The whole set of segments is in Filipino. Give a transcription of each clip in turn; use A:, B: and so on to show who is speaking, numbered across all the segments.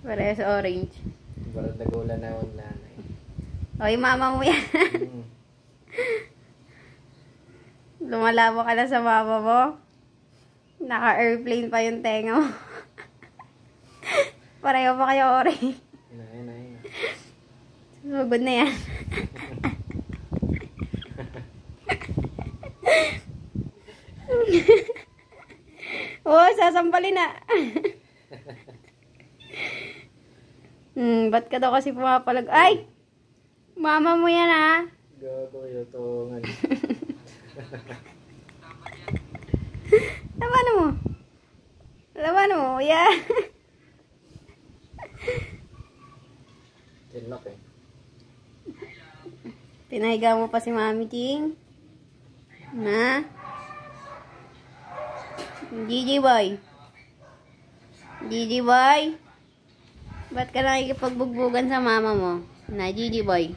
A: Parehas orange.
B: Barad nagulan na yung nanay.
A: Oy, mama mo yan. Lumalabo ka na sa mama mo. Naka-airplane pa yung tenga mo. Pareho pa kayo orange.
B: Ayun.
A: Sugod na yan. Oh, sasampalin na. Ba't ka daw kasi pumapalag? Ay! Mama mo yan, ha?
B: Gago, yutungan.
A: Laban mo. Laban mo, yeah.
B: Tinlock eh.
A: Pinahiga mo pa si Mami Ching. Na? Gigi boy. Gigi boy. Ba't ka nakikipagbugbuggan sa mama mo? Na, Gigi boy.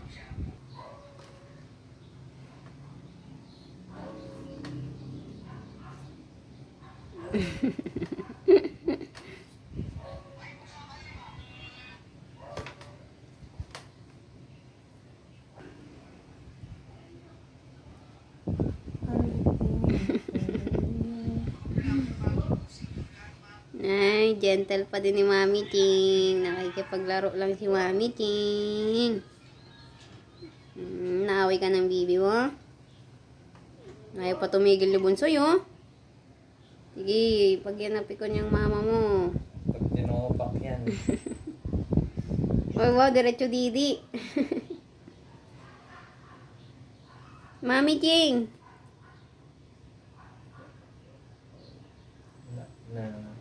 A: Ay, gentle pa din ni Mami Ching. Nakikipaglaro lang si Mami Ching. Naaway ka ng bibi mo. Ayaw pa tumigil ni Bunsoy, oh. Sige, pag yan napikon yung mama mo.
B: Pag tinopak yan.
A: Wow, diretso didi. Mami Ching.
B: Na.